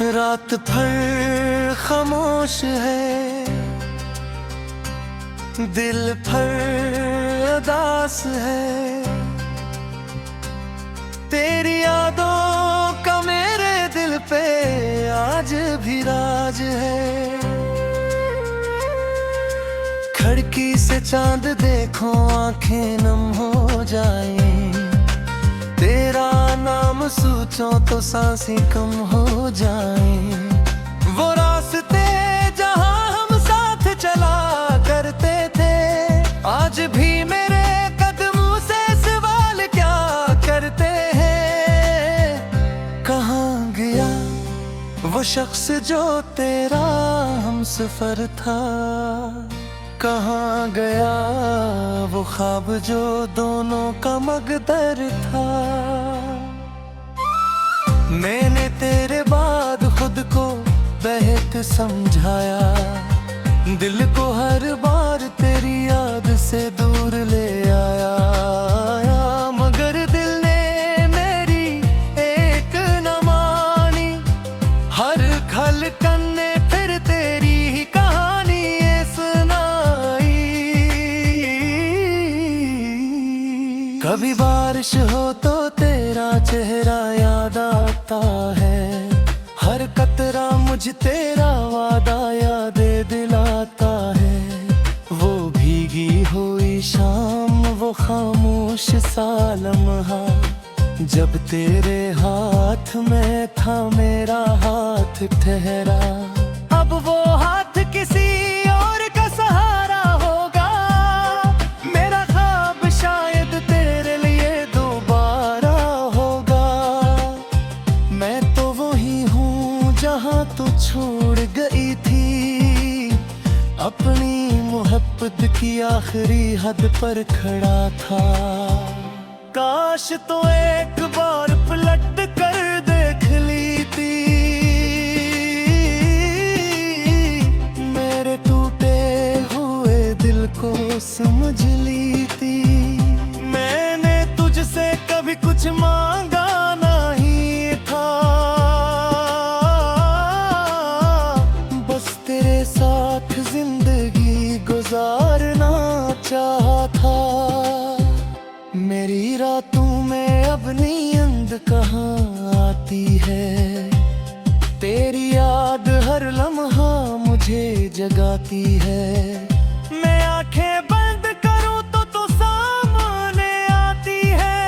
रात भर खामोश है, दिल भर उदास है। तेरी यादों का मेरे दिल पे आज भी राज है। खिड़की से चांद देखो आंखें नम हो जाएं, तेरा नाम सोचो तो सांसें कम हो जाएं। वो रास्ते जहां हम साथ चला करते थे, आज भी मेरे कदमों से सवाल क्या करते हैं। कहाँ गया वो शख्स जो तेरा हमसफर था, कहाँ गया वो ख्वाब जो दोनों का मकदर था। मैंने तेरे बाद खुद को बेहद समझाया, दिल को हर बार तेरी याद से दूर ले आया। मगर दिल ने मेरी एक न मानी, हर धड़कन ने फिर तेरी ही कहानी सुनाई। कभी बारिश हो तो तेरा चेहरा याद आता है, हर कतरा मुझे तेरा वादा याद दिलाता है। वो भीगी हुई शाम, वो खामोश सा लम्हा, जब तेरे हाथ में था मेरा हाथ ठहरा। अब वो हाथ किसी और का सहारा होगा, मेरा ख्वाब शायद तेरे लिए दोबारा होगा। मैं तो वही हूँ जहाँ तू छोड़ गई थी, अपनी मोहब्बत की आखिरी हद पर खड़ा था। काश तो एक बार पलट कर देख ली थी, मेरे टूटे हुए दिल को समझ ली थी। मैंने तुझसे कभी कुछ मांगा नहीं था, बस तेरे साथ जिंदगी गुजारना चाहा था। मेरी रातों में अब नींद कहाँ आती है, तेरी याद हर लम्हा मुझे जगाती है। मैं आंखें बंद करूं तो तू सामने आती है,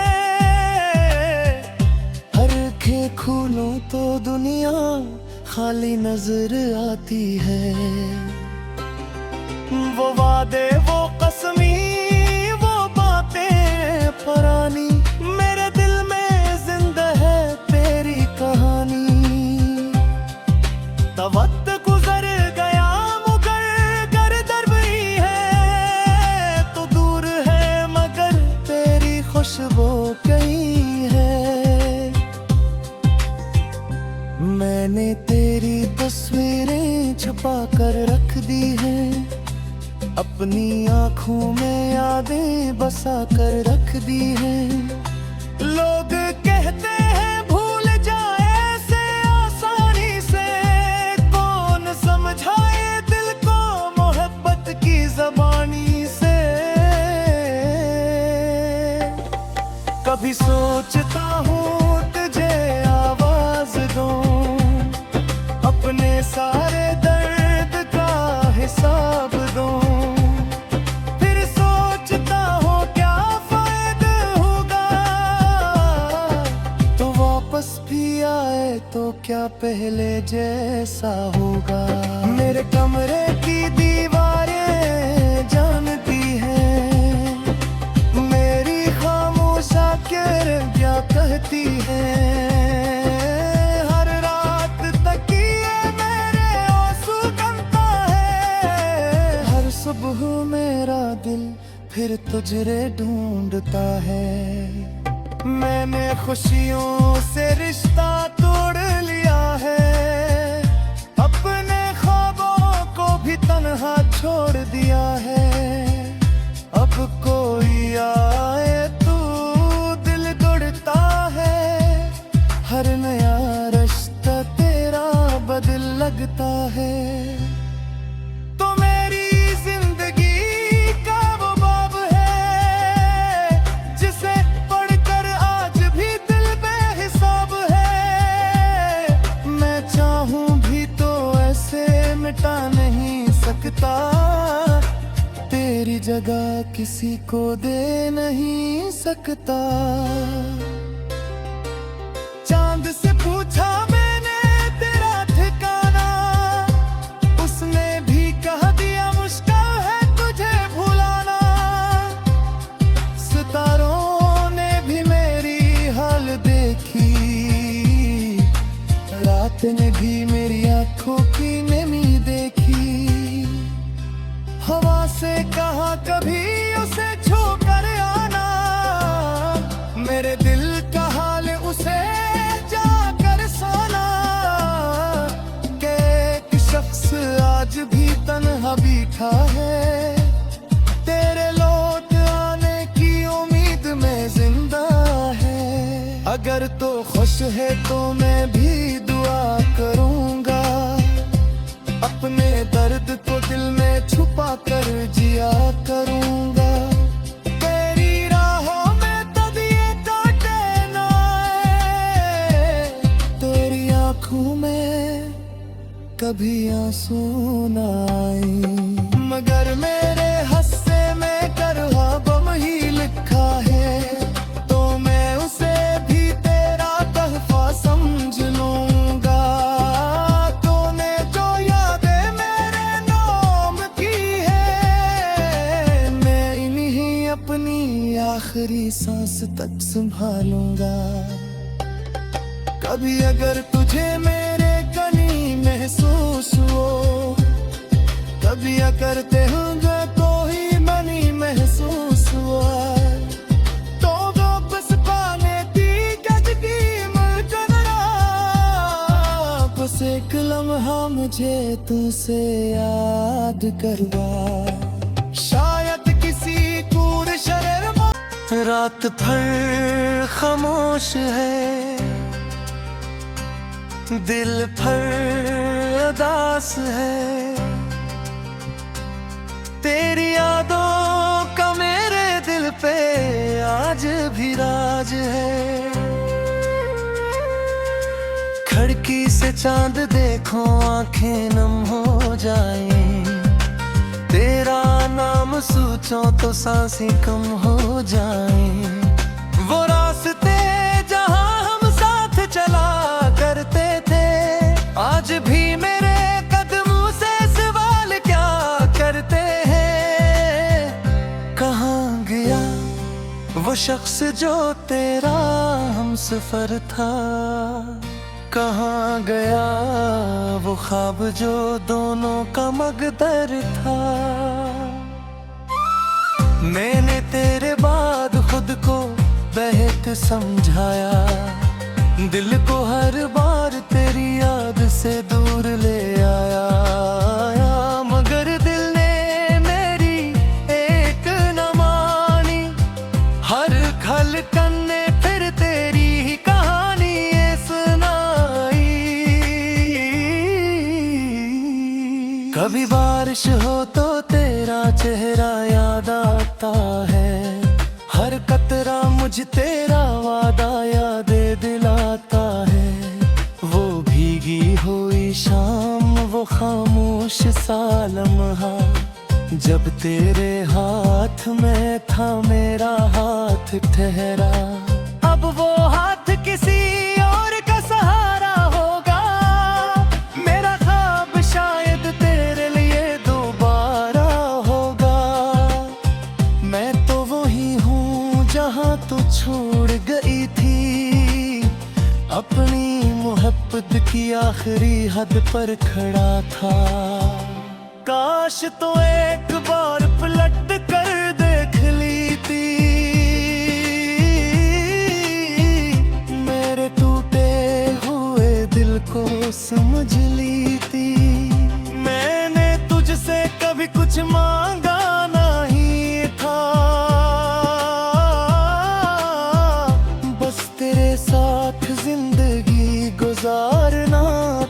हर आंखें खोलूं तो दुनिया खाली नजर आती है। वो वादे वो कसमी वो बातें पुरानी, मेरे दिल में जिंदा है तेरी कहानी। वक्त गुजर गया मुगर घर दर ही है, तो दूर है मगर तेरी खुशबू कहीं है। मैंने तेरी तस्वीरें छुपा कर रख दी हैं, अपनी आँखों में यादें बसा कर रख दी हैं। लोग कहते हैं भूल जाए ऐसे आसानी से, कौन समझाए दिल को मोहब्बत की ज़बानी से। कभी सोचता हूँ तुझे आवाज दूं, अपने सारे दर्द का हिसाब दूं। भी आए तो क्या पहले जैसा होगा। मेरे कमरे की दीवारें जानती हैं, मेरी खामोशा क्या कहती हैं। हर रात तकिए मेरे आंसू गमता है, हर सुबह मेरा दिल फिर तुझे ढूंढता है। मैंने खुशियों से रिश्ता तोड़ लिया है, अपने ख्वाबों को भी तन्हा छोड़ दिया है। अब कोई आए तू दिल तोड़ता है, हर नया रिश्ता तेरा सकता, तेरी जगह किसी को दे नहीं सकता। चांद से पूछा मैंने तेरा ठिकाना, उसने भी कह दिया मुश्किल है तुझे भुलाना। सितारों ने भी मेरी हाल देखी, रात ने भी मेरी आंखों की नमी देखी। हवा से कहा कभी उसे छू कर आना, मेरे दिल का हाल उसे जाकर सोना। कि एक शख्स आज भी तन्हा बैठा है, तेरे लौट आने की उम्मीद में जिंदा है। अगर तो खुश है तो मैं भी दुआ करूंगा, अपने दर्द को दिल में छुपा कर जिया करूंगा। तेरी राहों में तब ये कांटे ना आए, तेरी आंखों में कभी आंसू ना आए। मगर मेरे हस्से में करहा गम ही लिखा है, तो मैं उसे भी तेरा तहफा समझ लूंगा। तूने जो यादें मेरे नाम की है, मैं इन्हीं अपनी आखिरी सांस तक संभालूंगा। कभी अगर तुझे मेरे कनी महसूस हो, कभी करते होंगे तो ही मनी महसूस हुआ, तो वापस पाने दी गज की मुल्कनरा। बस एक लम्हा मुझे तुझसे याद करवा, शायद किसी कूड़ शरर में। रात भर खामोश है, दिल भर उदास है, तेरी यादों का मेरे दिल पे आज भी राज है। खिड़की से चांद देखो आंखें नम हो जाएं, तेरा नाम सोचो तो सांसें कम हो जाएं। वो रास्ते जहां हम साथ चला करते थे, आज भी मेरे कदमों से सवाल क्या करते हैं। कहाँ गया वो शख्स जो तेरा हम सफर था, कहाँ गया वो ख्वाब जो दोनों का मकदर था। मैंने तेरे बाद खुद को बेहद समझाया, दिल को हर बार तेरी याद से दूर ले आया। मगर दिल ने मेरी एक न मानी, हर धड़कन ने फिर तेरी ही कहानी ये सुनाई। कभी बारिश हो तो तेरा चेहरा याद आता है, हर कतरा मुझ तेरा वादा याद दिलाता है। वो भीगी हुई शाम, वो खामोश सा लम्हा, जब तेरे हाथ में था मेरा हाथ ठहरा। अब वो हाथ किसी और का सहारा होगा, मेरा ख्वाब शायद तेरे लिए दोबारा होगा। मैं तो वही हूँ जहाँ तू छोड़ गई थी, अपनी मोहब्बत की आखिरी हद पर खड़ा था। काश तो एक बार पलट कर देख ली थी, मेरे टूटे हुए दिल को समझ ली थी। मैंने तुझसे कभी कुछ मांगा नहीं था, बस तेरे साथ जिंदगी गुजारना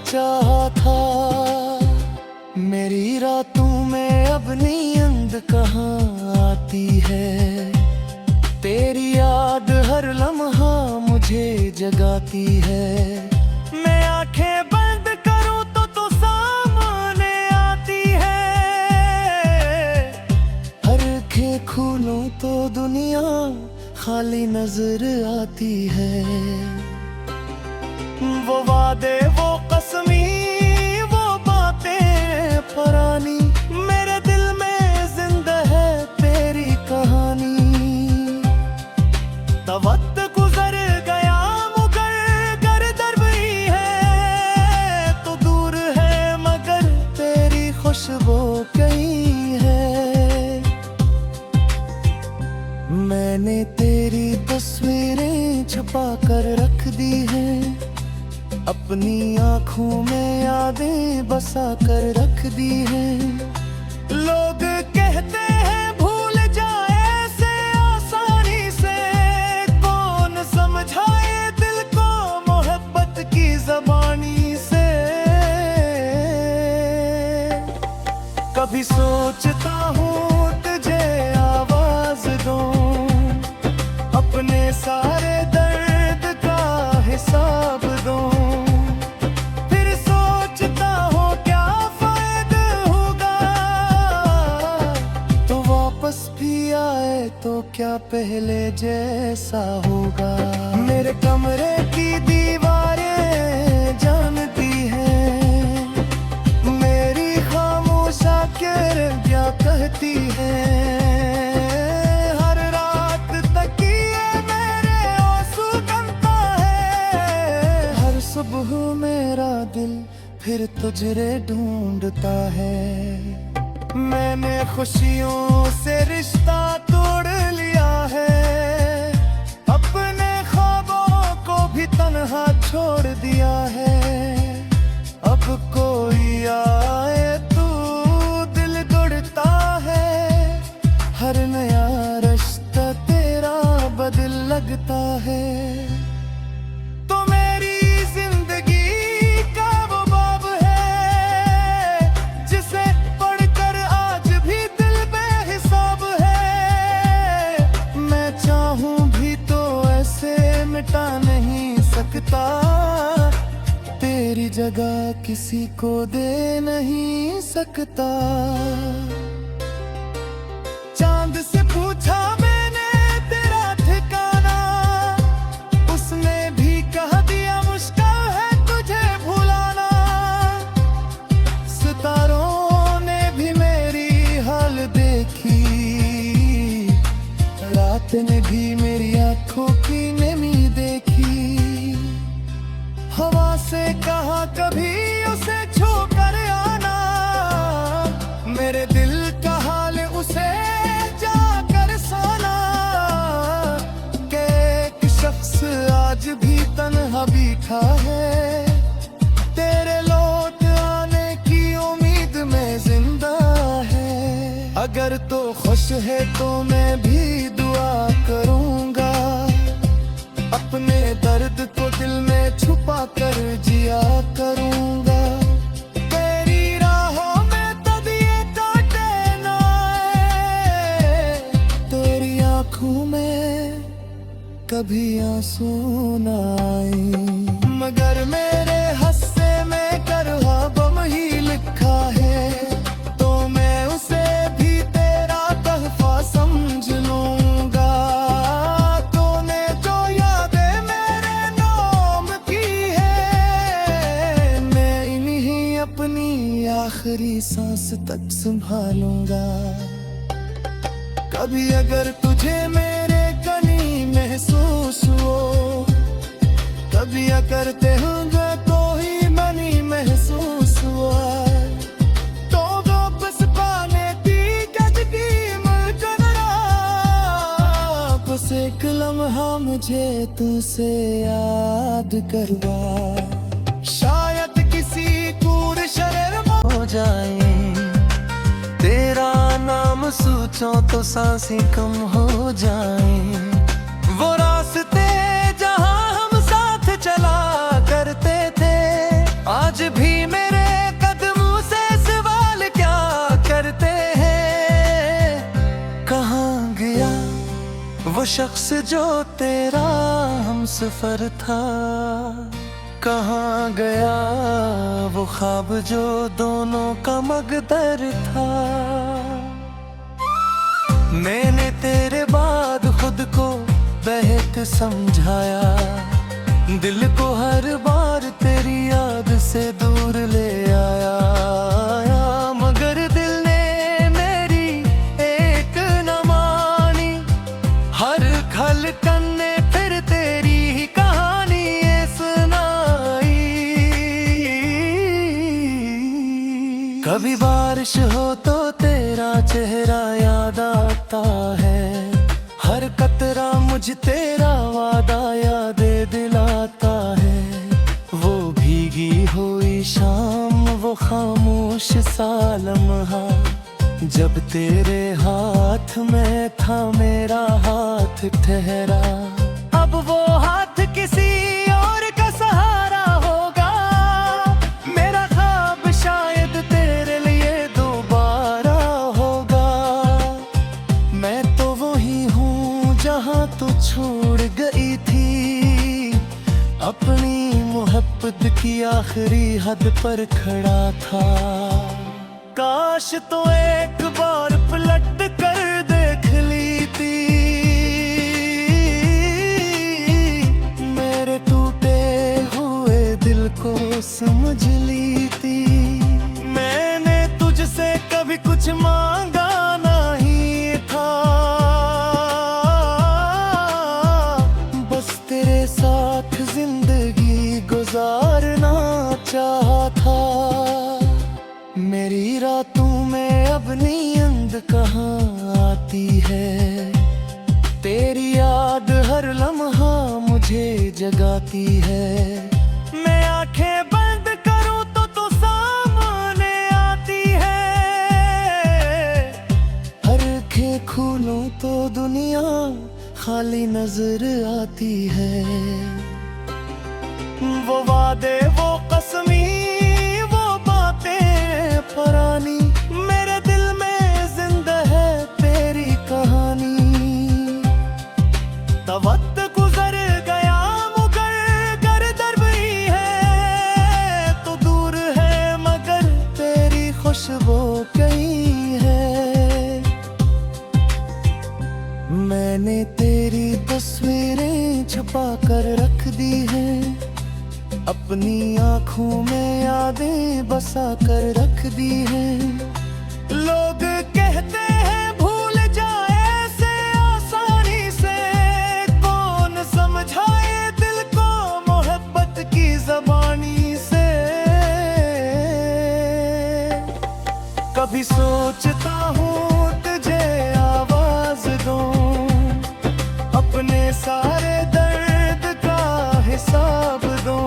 चाहा था। मेरी रातों में अब नींद कहाँ आती है, तेरी याद हर लम्हा मुझे जगाती है। मैं आंखें बंद करूं तो तू सामने आती है, पहली नजर आती है। वो वादे, वो कसमी, वो बातें पुरानी, मेरे दिल में जिंदा है तेरी कहानी। वक्त गुजर गया मुगर घर दरबई है, तो दूर है मगर तेरी खुशबू कहीं है। मैंने तेरी तस्वीरें छुपा कर रख दी हैं, अपनी आँखों में यादें बसा कर रख दी हैं। लोग कहते हैं भूल जाए ऐसे आसानी से, कौन समझाए दिल को मोहब्बत की ज़बानी से। कभी सोचता हूँ तुझे आवाज दूँ, अपने सारे दर्द का हिसाब दूँ। भी आए तो क्या पहले जैसा होगा। मेरे कमरे की दीवारें जानती हैं, मेरी खामोशा क्या कहती हैं। हर रात तकिए मेरे आंसू गमता है, हर सुबह मेरा दिल फिर तुझे ढूंढता है। मैंने खुशियों से रिश्ता तोड़ लिया है, अपने ख्वाबों को भी तन्हा छोड़ दिया है। अब कोई आए तू दिल दौड़ता है, हर नया रिश्ता तेरा बदल लगता है। मिटा नहीं सकता, तेरी जगह किसी को दे नहीं सकता। चांद से पूछा मैंने तेरा ठिकाना, उसने भी कह दिया मुश्किल है तुझे भुलाना। सितारों ने भी मेरी हाल देखी, रात ने भी मेरी आंखों की नमी देखी। हवा से कहा कभी उसे छू कर आना, मेरे दिल का हाल उसे जाकर सुना। कि एक शख्स आज भी तन्हा बैठा है, तेरे लौट आने की उम्मीद में जिंदा है। अगर तो खुश है तो मैं भी दुआ करूंगा, अपने दर्द को दिल में छुपा कर जिया करूंगा। तेरी राहों में तब ये कांटे ना आए, तेरी आंखों में कभी आंसू ना आए। मगर मेरे हस्से में करहा बम ही लिखा है, तो मैं उसे भी तेरा तहफा समझ लूंगा। तूने जो यादें मेरे नाम की है, मैं इन्हीं अपनी आखिरी सांस तक संभालूंगा। कभी अगर तुझे मेरे कनी महसूस हो, कभी अगर ते होंगे कोई मनी महसूस हुआ, तो वापस पाने दी गजगी मुलकनरा। बस एक लम्हा मुझे तुझसे याद करवा, शायद किसी कूड़ शरर हो जाए। तेरा नाम सोचो तो सांसें कम हो जाएं। वो रास्ते जहां हम साथ चला करते थे, आज भी मेरे कदमों से सवाल क्या करते हैं। कहाँ गया वो शख्स जो तेरा हमसफर था, कहाँ गया वो ख्वाब जो दोनों का मकदर था। मैंने तेरे बाद खुद को बहक समझाया, दिल को हर बार तेरी याद से दूर ले आया। मगर दिल ने मेरी एक न मानी, हर खलकन ने फिर तेरी ही कहानी ये सुनाई। कभी बारिश हो तो तेरा चेहरा याद आता है, हर कतरा मुझ तेरा वादा याद दिलाता है। वो भीगी हुई शाम, वो खामोश सा लम्हा, जब तेरे हाथ में था मेरा हाथ ठहरा। अब वो हाथ किसी और का सहारा होगा, मेरा ख्वाब शायद तेरे लिए दोबारा होगा। मैं तो वही हूँ जहाँ तू छोड़ गई थी, अपनी मोहब्बत की आखिरी हद पर खड़ा था। काश तो एक बार पलट कर देख ली थी, मेरे टूटे हुए दिल को समझ ली थी। मैंने तुझसे कभी कुछ मांगा नहीं था, बस तेरे साथ जिंदगी गुजारना चाहा था। मेरी रातों में अब नींद कहाँ आती है, तेरी याद हर लम्हा मुझे जगाती है। मैं आंखें बंद करूं तो तू सामने आती है, हर आंखें खोलूं तो दुनिया खाली नजर आती है। वो वादे, वो कसमी, वो बातें पुरानी, मेरे दिल में जिंदा है तेरी कहानी। वक्त गुजर गया मुकर कर दर ही है, तो दूर है मगर तेरी खुशबू कहीं है। मैंने तेरी तस्वीरें छुपा कर रख दी हैं, अपनी आँखों में यादें बसा कर रख दी हैं। लोग कहते हैं भूल जाए ऐसे आसानी से, कौन समझाए दिल को मोहब्बत की ज़बानी से। कभी सोचता हूँ तुझे आवाज दूँ, अपने सारे दर्द का हिसाब दूँ।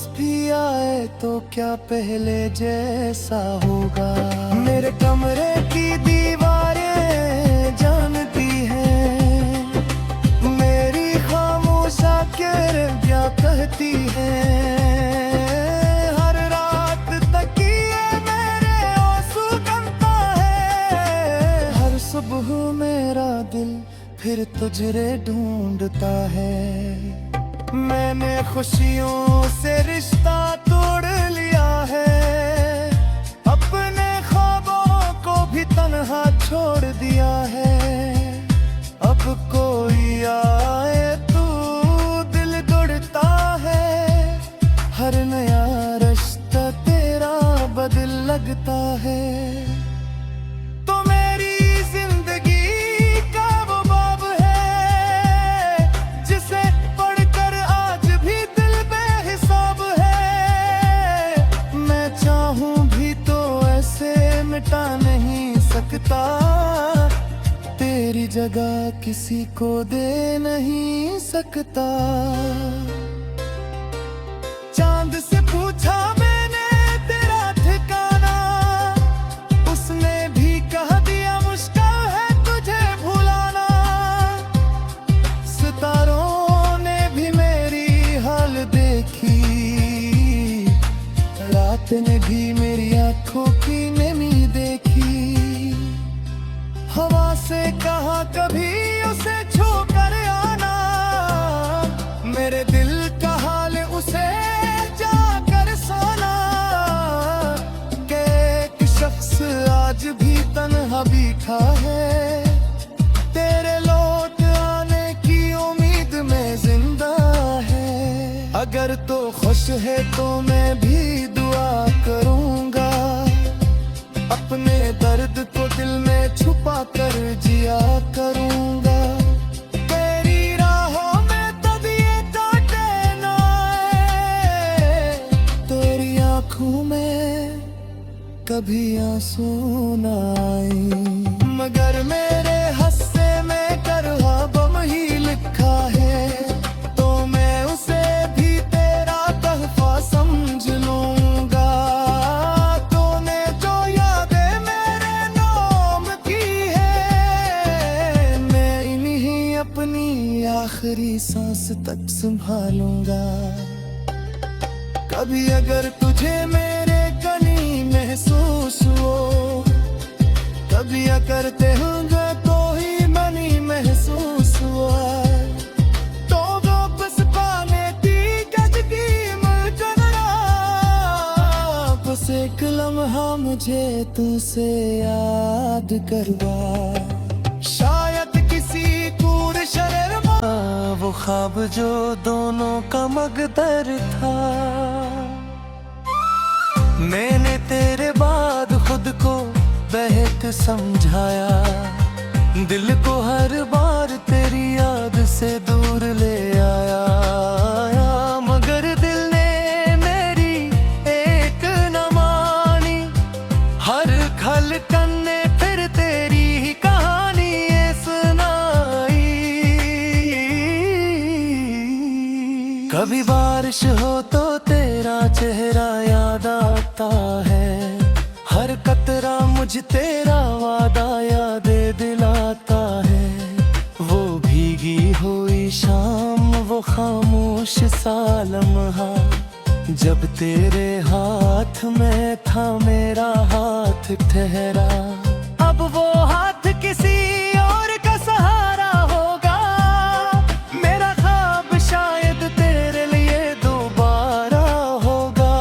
भी आए तो क्या पहले जैसा होगा। मेरे कमरे की दीवारें जानती हैं, मेरी खामोशा क्या कहती हैं। हर रात तकिए मेरे आंसू गमता है, हर सुबह मेरा दिल फिर तुझे ढूंढता है। मैंने खुशियों से रिश्ता तोड़ लिया है, अपने ख्वाबों को भी तन्हा छोड़ दिया है। अब कोई आए तू दिल दौड़ता है, हर नया रिश्ता तेरा बदल लगता है। मिटा नहीं सकता, तेरी जगह किसी को दे नहीं सकता। चांद से पूछा मैंने तेरा ठिकाना, उसने भी कह दिया मुश्किल है तुझे भुलाना। सितारों ने भी मेरी हाल देखी, रात ने भी मेरी आंखों की नमी देखी। हवा से कहा कभी उसे छू कर आना, मेरे दिल का हाल उसे जाकर सुना। आखिरी सांस तक संभालूंगा। कभी अगर तुझे मेरे कनी महसूस हो, कभी अगर ते होंगे तो ही मनी महसूस हुआ, तो वापस पाने दी गजगी मुझे बस एक लम्हा मुझे तुझसे याद करवा। शायद किसी कूड़ शरर वो ख्वाब जो दोनों का मकदर था। मैंने तेरे बाद खुद को बेहद समझाया, दिल को हर बार तेरी याद से दूर ले आया, मगर दिल ने मेरी एक न मानी। हर धड़कन ने फिर तेरी ही कहानी सुनाई। कभी बारिश हो तो तेरा चेहरा याद आता है, हर कतरा मुझ तेरा वादा याद दिलाता है। वो भीगी हुई शाम, वो खामोश सा लम्हा, जब तेरे हाथ में था मेरा हाथ ठहरा। अब वो हाथ किसी और का सहारा होगा, मेरा ख्वाब शायद तेरे लिए दोबारा होगा।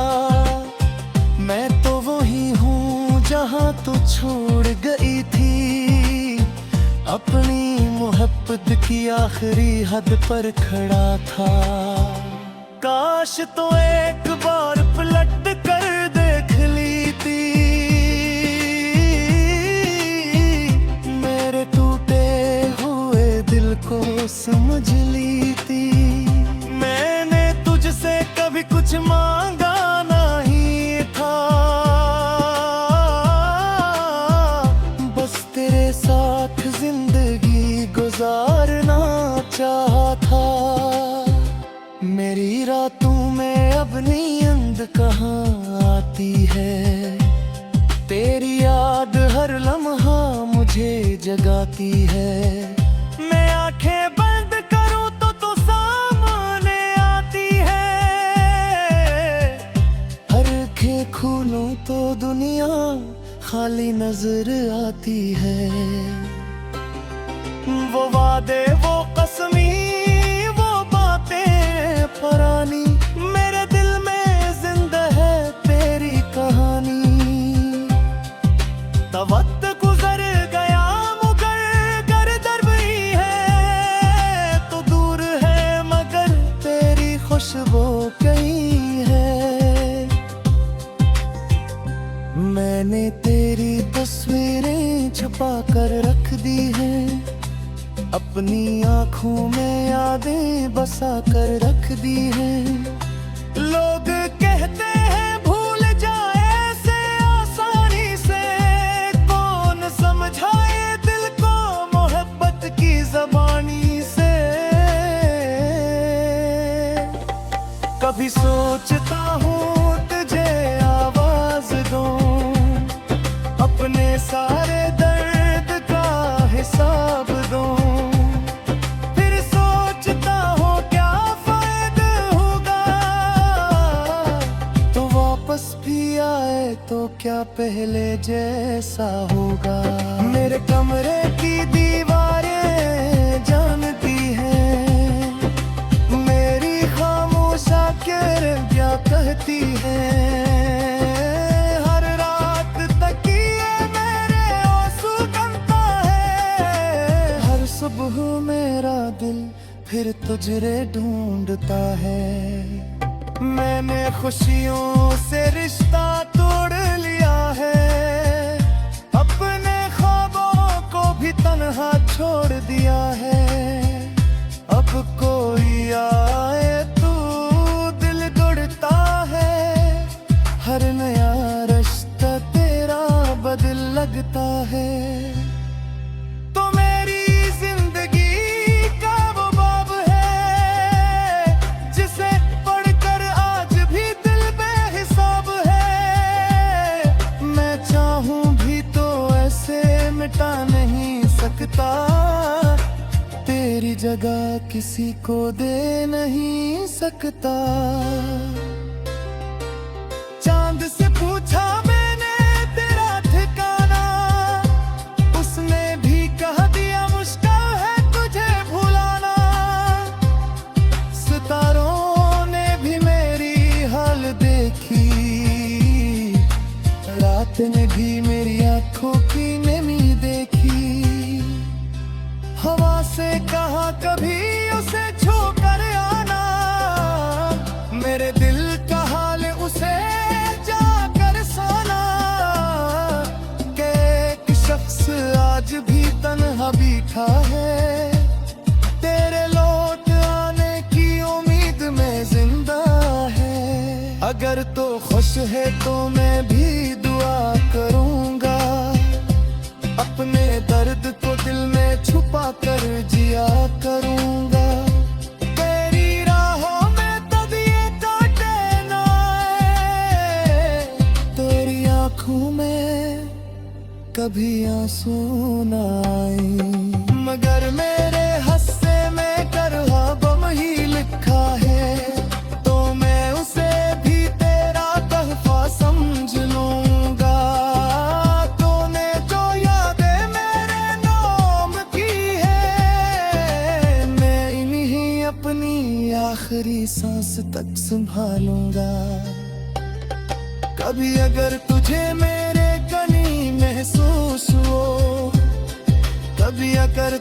मैं तो वही हूँ जहाँ तू छोड़ गई थी, अपनी मोहब्बत की आखिरी हद पर खड़ा था। काश तो एक बार पलट कर देख ली थी, मेरे टूटे हुए दिल को समझ ली थी। मैंने तुझसे कभी कुछ मांगा नहीं था, बस तेरे साथ जिंदगी गुजारना चाहा था। मेरी रातों में अब नींद कहाँ आती है, तेरी याद हर लम्हा मुझे जगाती है। मैं आंखें बंद करूं तो तू सामने आती है, हर आंखें खोलूं तो दुनिया खाली नजर आती है। वो वादे वो कसमी पुरानी, मेरे दिल में जिंदा है तेरी कहानी। तब वक्त गुजर गया मुकर कर दरबई है, तो दूर है मगर तेरी खुशबू कहीं है। मैंने तेरी तस्वीरें छुपा कर रख दी हैं, अपनी आँखों में यादें बसा कर रख दी हैं। लोग कहते हैं भूल जाए ऐसे आसानी से, कौन समझाए दिल को मोहब्बत की ज़बानी से। कभी सोचता हूँ तुझे आवाज दूँ, अपने सारे दर्द का हिसाब दूँ। तो क्या पहले जैसा होगा। मेरे कमरे की दीवारें जानती हैं, मेरी खामोशा क्या कहती हैं। हर रात तकिए मेरे आंसू गमता है, हर सुबह मेरा दिल फिर तुझे ढूंढता है। मैंने खुशियों से रिश्ता तोड़ लिया है, अपने ख्वाबों को भी तन्हा छोड़ दिया है। अब कोई आए तू दिल दौड़ता है, हर नया रिश्ता तेरा बदल लगता है। मिटा नहीं सकता तेरी जगह किसी को दे नहीं सकता। चांद से पूछा मैंने तेरा ठिकाना, उसने भी कह दिया मुश्किल है तुझे भुलाना। सितारों ने भी मेरी हाल देखी, रात ने भी मेरी आंखों की नमी देखी। हवा से कहा कभी उसे छू कर आना, मेरे दिल का हाल उसे जाकर सोना। के एक शख्स आज भी तन्हा बैठा है, तेरे लौट आने की उम्मीद में जिंदा है। अगर तो खुश है तो मैं भी दुआ करूंगा, अपने दर्द को दिल में छुपा कर जिया करूंगा। तेरी राहों में तब ये कांटे ना आए, तेरी आंखों में कभी आंसू ना आए। मगर मेरे हस्से में करहा गम ही लिखा है, तो मैं उसे भी तेरा तोहफा समझ लूंगा। तूने जो यादें मेरे नाम की है, मैं इन्हीं अपनी आखिरी सांस तक संभालूंगा। कभी अगर तुझे मेरे कनी महसूस हो, कभी अगर